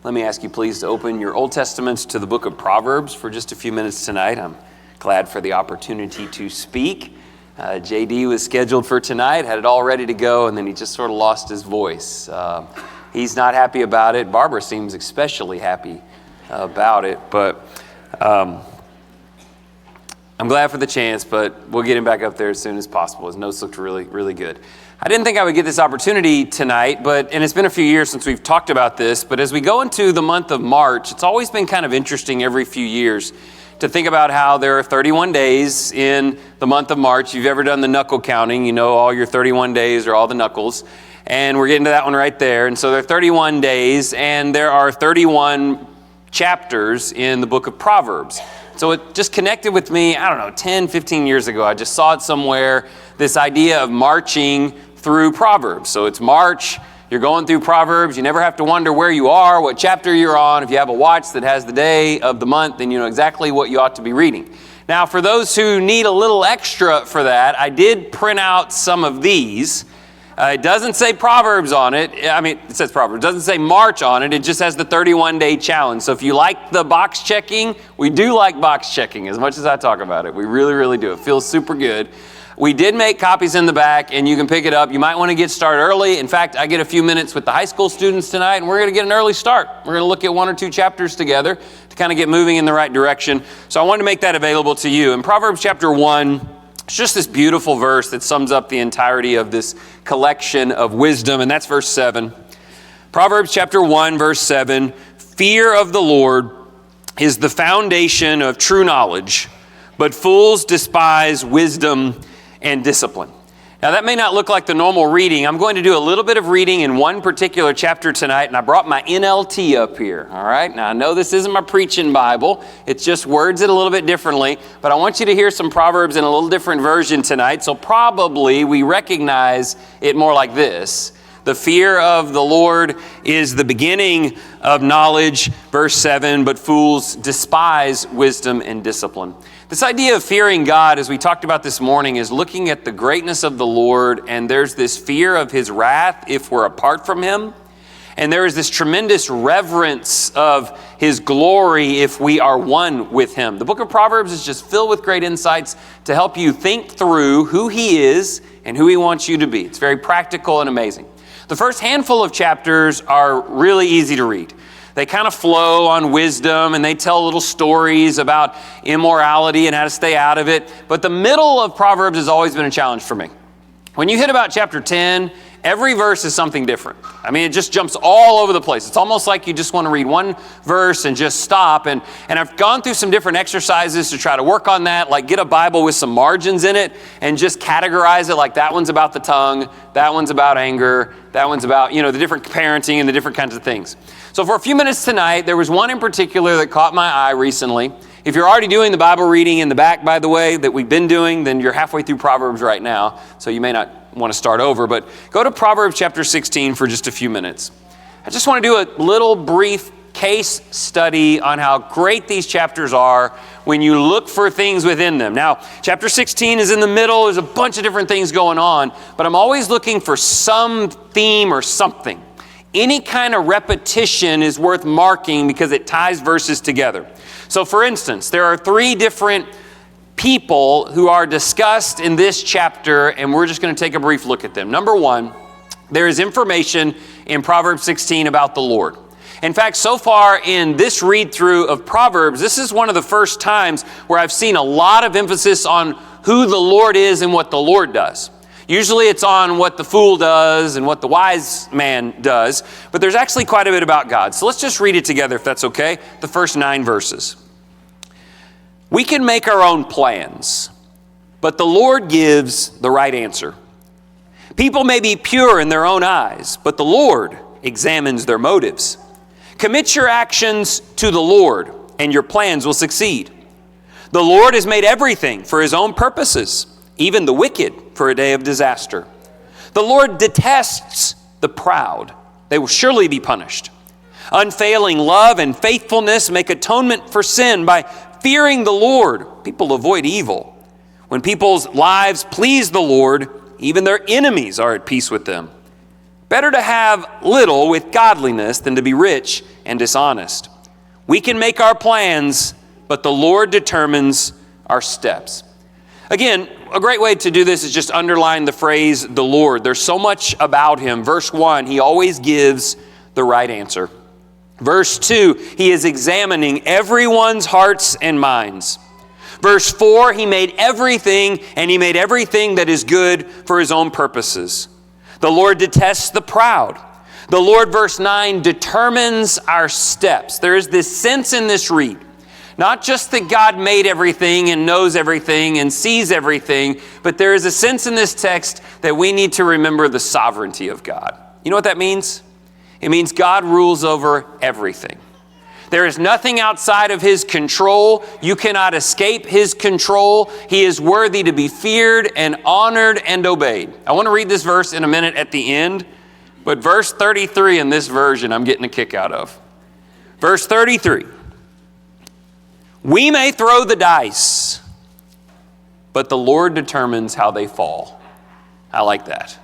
Let me ask you please to open your Old Testaments to the book of Proverbs for just a few minutes tonight. I'm glad for the opportunity to speak. JD was scheduled for tonight, had it all ready to go, and then he just sort of lost his voice. He's not happy about it. Barbara seems especially happy about it, but I'm glad for the chance, but we'll get him back up there as soon as possible. His notes looked really, really good. I didn't think I would get this opportunity tonight, and it's been a few years since we've talked about this, but as we go into the month of March, it's always been kind of interesting every few years to think about how there are 31 days in the month of March. If you've ever done the knuckle counting, you know all your 31 days are all the knuckles, and we're getting to that one right there. And so there are 31 days, and there are 31 chapters in the book of Proverbs. So it just connected with me, 10, 15 years ago. I just saw it somewhere, this idea of marching through Proverbs. So it's March, you're going through Proverbs, you never have to wonder where you are, what chapter you're on. If you have a watch that has the day of the month, then you know exactly what you ought to be reading. Now, for those who need a little extra for that, I did print out some of these. It doesn't say Proverbs on it. It says Proverbs. It doesn't say March on it. It just has the 31-day challenge. So if you like the box checking, we do like box checking as much as I talk about it. We really, really do. It feels super good. We did make copies in the back, and you can pick it up. You might want to get started early. In fact, I get a few minutes with the high school students tonight, and we're going to get an early start. We're going to look at 1 or 2 chapters together to kind of get moving in the right direction. So I wanted to make that available to you. In Proverbs chapter 1, it's just this beautiful verse that sums up the entirety of this collection of wisdom, and that's verse 7. Proverbs chapter 1, verse 7, "Fear of the Lord is the foundation of true knowledge, but fools despise wisdom and discipline." Now that may not look like the normal reading. I'm going to do a little bit of reading in one particular chapter tonight, and I brought my NLT up here, all right? Now I know this isn't my preaching Bible. It's just words it a little bit differently, but I want you to hear some Proverbs in a little different version tonight, so probably we recognize it more like this. The fear of the Lord is the beginning of knowledge, verse 7, but fools despise wisdom and discipline. This idea of fearing God, as we talked about this morning, is looking at the greatness of the Lord, and there's this fear of his wrath if we're apart from him. And there is this tremendous reverence of his glory if we are one with him. The book of Proverbs is just filled with great insights to help you think through who he is and who he wants you to be. It's very practical and amazing. The first handful of chapters are really easy to read. They kind of flow on wisdom, and they tell little stories about immorality and how to stay out of it. But the middle of Proverbs has always been a challenge for me. When you hit about chapter 10, every verse is something different. It just jumps all over the place. It's almost like you just want to read one verse and just stop. And I've gone through some different exercises to try to work on that, like get a Bible with some margins in it and just categorize it, like that one's about the tongue, that one's about anger, that one's about, the different parenting and the different kinds of things. So for a few minutes tonight, there was one in particular that caught my eye recently. If you're already doing the Bible reading in the back, by the way, that we've been doing, then you're halfway through Proverbs right now, so you may not want to start over, but go to Proverbs chapter 16 for just a few minutes. I just want to do a little brief case study on how great these chapters are when you look for things within them. Now, chapter 16 is in the middle. There's a bunch of different things going on, but I'm always looking for some theme or something. Any kind of repetition is worth marking because it ties verses together. So for instance, there are 3 different people who are discussed in this chapter, and we're just going to take a brief look at them. Number 1, there is information in Proverbs 16 about the Lord. In fact, so far in this read-through of Proverbs, this is one of the first times where I've seen a lot of emphasis on who the Lord is and what the Lord does. Usually it's on what the fool does and what the wise man does, but there's actually quite a bit about God. So let's just read it together if that's okay, the first 9 verses. "We can make our own plans, but the Lord gives the right answer. People may be pure in their own eyes, but the Lord examines their motives. Commit your actions to the Lord, and your plans will succeed. The Lord has made everything for his own purposes, even the wicked for a day of disaster. The Lord detests the proud. They will surely be punished. Unfailing love and faithfulness make atonement for sin. By fearing the Lord, people avoid evil. When people's lives please the Lord, even their enemies are at peace with them. Better to have little with godliness than to be rich and dishonest. We can make our plans, but the Lord determines our steps. Again, a great way to do this is just underline the phrase, the Lord. There's so much about him. Verse 1, he always gives the right answer. Verse 2, he is examining everyone's hearts and minds. Verse 4, he made everything, and he made everything that is good for his own purposes. The Lord detests the proud. The Lord, verse 9, determines our steps. There is this sense in this read, not just that God made everything and knows everything and sees everything, but there is a sense in this text that we need to remember the sovereignty of God. You know what that means? It means God rules over everything. There is nothing outside of his control. You cannot escape his control. He is worthy to be feared and honored and obeyed. I want to read this verse in a minute at the end, but verse 33 in this version I'm getting a kick out of. Verse 33. We may throw the dice, but the Lord determines how they fall. I like that.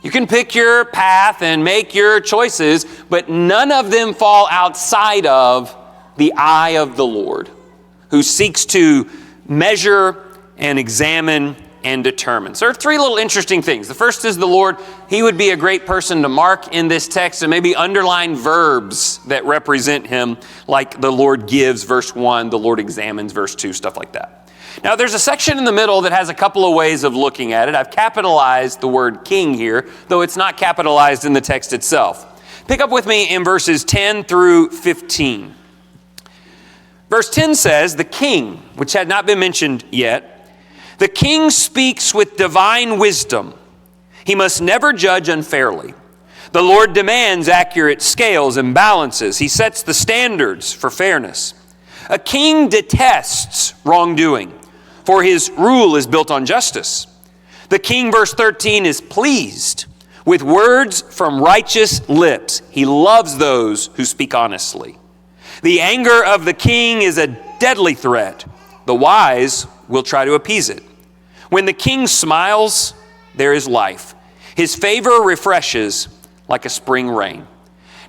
You can pick your path and make your choices, but none of them fall outside of the eye of the Lord, who seeks to measure and examine and determine. So there are three little interesting things. The first is the Lord. He would be a great person to mark in this text and maybe underline verbs that represent him, like the Lord gives, verse 1, the Lord examines, verse 2, stuff like that. Now, there's a section in the middle that has a couple of ways of looking at it. I've capitalized the word king here, though it's not capitalized in the text itself. Pick up with me in verses 10 through 15. Verse 10 says, the king, which had not been mentioned yet, the king speaks with divine wisdom. He must never judge unfairly. The Lord demands accurate scales and balances. He sets the standards for fairness. A king detests wrongdoing, for his rule is built on justice. The king, verse 13, is pleased with words from righteous lips. He loves those who speak honestly. The anger of the king is a deadly threat. The wise will try to appease it. When the king smiles, there is life. His favor refreshes like a spring rain.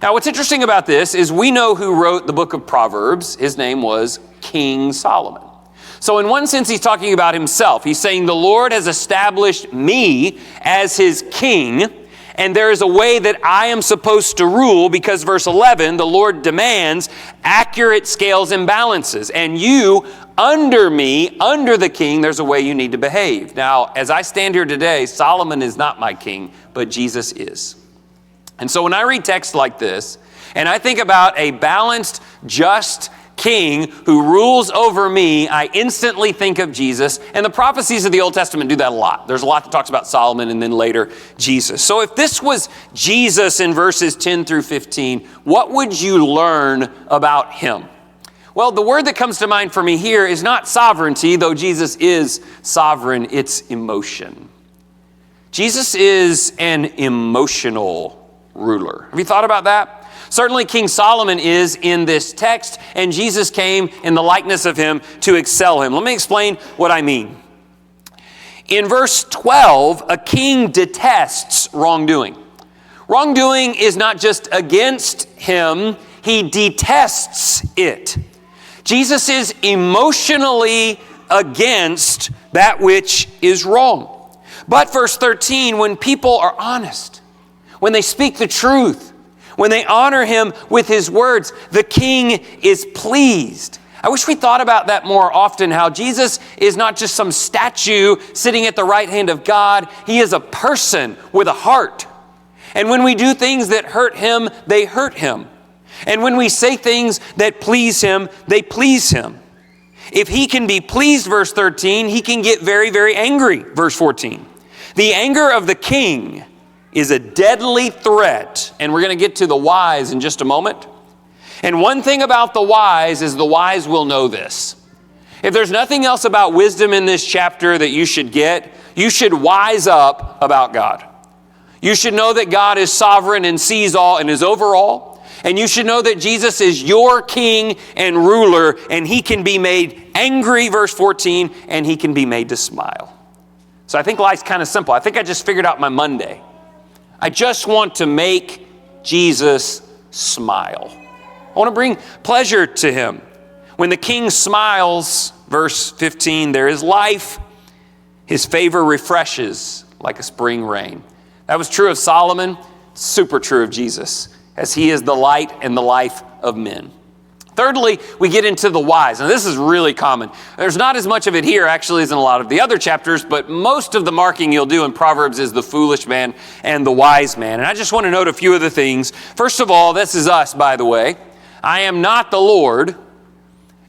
Now, what's interesting about this is we know who wrote the book of Proverbs. His name was King Solomon. So in one sense, he's talking about himself. He's saying the Lord has established me as his king, and there is a way that I am supposed to rule because verse 11, the Lord demands accurate scales and balances. And you, under me, under the king, there's a way you need to behave. Now, as I stand here today, Solomon is not my king, but Jesus is. And so when I read text like this, and I think about a balanced, just king who rules over me, I instantly think of Jesus. And the prophecies of the Old Testament do that a lot. There's a lot that talks about Solomon and then later Jesus. So if this was Jesus in verses 10 through 15, what would you learn about him? Well, the word that comes to mind for me here is not sovereignty, though Jesus is sovereign, it's emotion. Jesus is an emotional ruler. Have you thought about that? Certainly King Solomon is in this text, and Jesus came in the likeness of him to excel him. Let me explain what I mean. In verse 12, a king detests wrongdoing. Wrongdoing is not just against him, he detests it. Jesus is emotionally against that which is wrong. But verse 13, when people are honest, when they speak the truth, when they honor him with his words, the king is pleased. I wish we thought about that more often, how Jesus is not just some statue sitting at the right hand of God. He is a person with a heart. And when we do things that hurt him, they hurt him. And when we say things that please him, they please him. If he can be pleased, verse 13, he can get very, very angry, verse 14. The anger of the king is a deadly threat. And we're going to get to the wise in just a moment. And one thing about the wise is the wise will know this. If there's nothing else about wisdom in this chapter that you should get, you should wise up about God. You should know that God is sovereign and sees all and is over all. And you should know that Jesus is your king and ruler, and he can be made angry, verse 14, and he can be made to smile. So I think life's kind of simple. I think I just figured out my Monday. I just want to make Jesus smile. I want to bring pleasure to him. When the king smiles, verse 15, there is life. His favor refreshes like a spring rain. That was true of Solomon, super true of Jesus, as he is the light and the life of men. Thirdly, we get into the wise. Now, this is really common. There's not as much of it here, actually, as in a lot of the other chapters, but most of the marking you'll do in Proverbs is the foolish man and the wise man. And I just want to note a few of the things. First of all, this is us, by the way. I am not the Lord,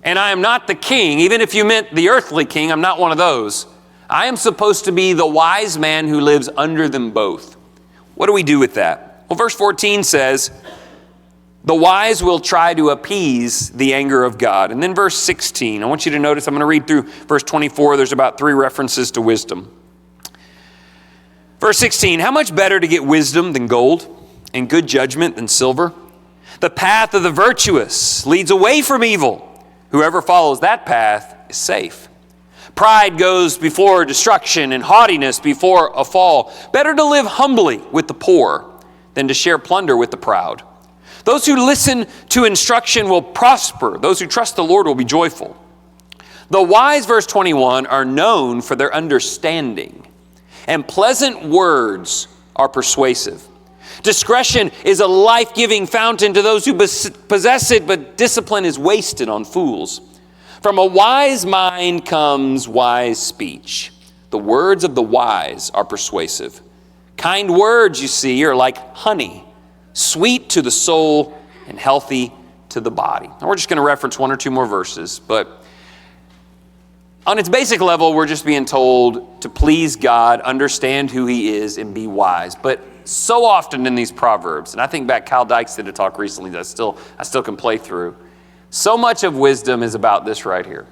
and I am not the king. Even if you meant the earthly king, I'm not one of those. I am supposed to be the wise man who lives under them both. What do we do with that? Well, verse 14 says, the wise will try to appease the anger of God. And then verse 16, I want you to notice, I'm going to read through verse 24. There's about 3 references to wisdom. Verse 16, how much better to get wisdom than gold, and good judgment than silver? The path of the virtuous leads away from evil. Whoever follows that path is safe. Pride goes before destruction, and haughtiness before a fall. Better to live humbly with the poor than to share plunder with the proud. Those who listen to instruction will prosper. Those who trust the Lord will be joyful. The wise, verse 21, are known for their understanding, and pleasant words are persuasive. Discretion is a life-giving fountain to those who possess it, but discipline is wasted on fools. From a wise mind comes wise speech. The words of the wise are persuasive. Kind words, you see, are like honey, sweet to the soul and healthy to the body. And we're just going to reference 1 or 2 more verses, but on its basic level, we're just being told to please God, understand who he is, and be wise. But so often in these Proverbs, and I think back, Kyle Dykes did a talk recently that I still can play through. So much of wisdom is about this right here.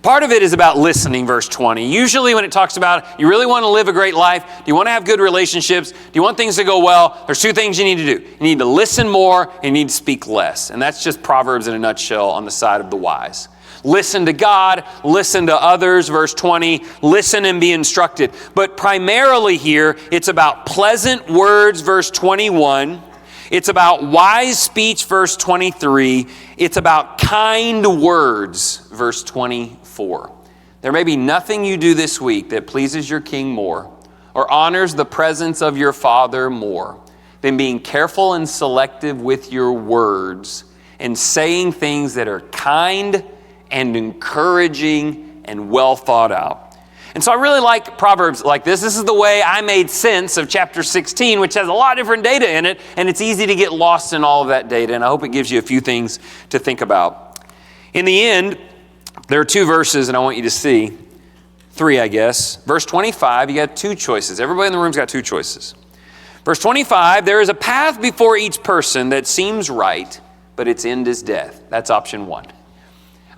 Part of it is about listening, verse 20. Usually when it talks about you really want to live a great life, do you want to have good relationships, do you want things to go well, there's 2 things you need to do. You need to listen more and you need to speak less. And that's just Proverbs in a nutshell on the side of the wise. Listen to God, listen to others, verse 20, listen and be instructed. But primarily here, it's about pleasant words, verse 21. It's about wise speech, verse 23. It's about kind words, verse 24. There may be nothing you do this week that pleases your king more or honors the presence of your Father more than being careful and selective with your words and saying things that are kind and encouraging and well thought out. And so I really like Proverbs like this. This is the way I made sense of chapter 16, which has a lot of different data in it, and it's easy to get lost in all of that data, and I hope it gives you a few things to think about. In the end, there are 2 verses, and I want you to see 3, I guess. Verse 25, you got 2 choices. Everybody in the room's got 2 choices. Verse 25, there is a path before each person that seems right, but its end is death. That's option 1.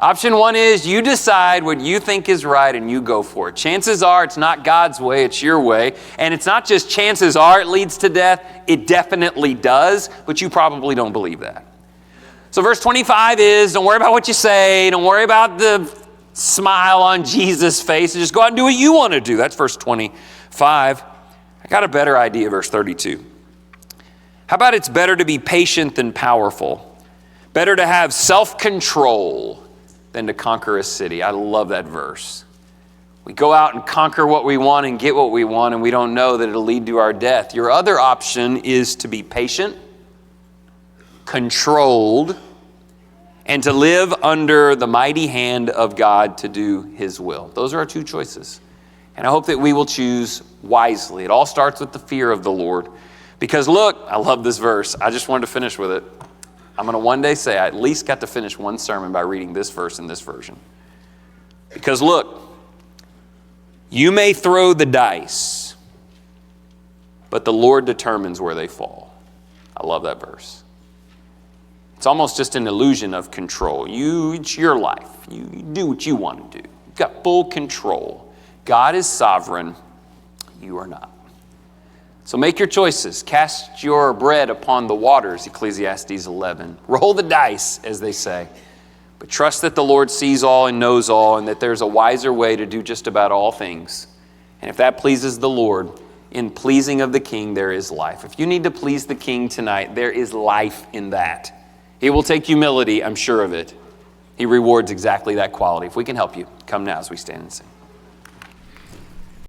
Option 1 is you decide what you think is right and you go for it. Chances are it's not God's way, it's your way. And it's not just chances are it leads to death. It definitely does, but you probably don't believe that. So verse 25 is, don't worry about what you say. Don't worry about the smile on Jesus' face. Just go out and do what you want to do. That's verse 25. I got a better idea, verse 32. How about it's better to be patient than powerful? Better to have self-control than to conquer a city. I love that verse. We go out and conquer what we want and get what we want, and we don't know that it'll lead to our death. Your other option is to be patient, controlled, and to live under the mighty hand of God to do his will. Those are our 2 choices. And I hope that we will choose wisely. It all starts with the fear of the Lord. Because look, I love this verse. I just wanted to finish with it. I'm going to one day say I at least got to finish one sermon by reading this verse in this version. Because look, you may throw the dice, but the Lord determines where they fall. I love that verse. It's almost just an illusion of control. It's your life. You do what you want to do. You've got full control. God is sovereign. You are not. So make your choices. Cast your bread upon the waters, Ecclesiastes 11. Roll the dice, as they say. But trust that the Lord sees all and knows all, and that there's a wiser way to do just about all things. And if that pleases the Lord, in pleasing of the King, there is life. If you need to please the King tonight, there is life in that. He will take humility, I'm sure of it. He rewards exactly that quality. If we can help you, come now as we stand and sing.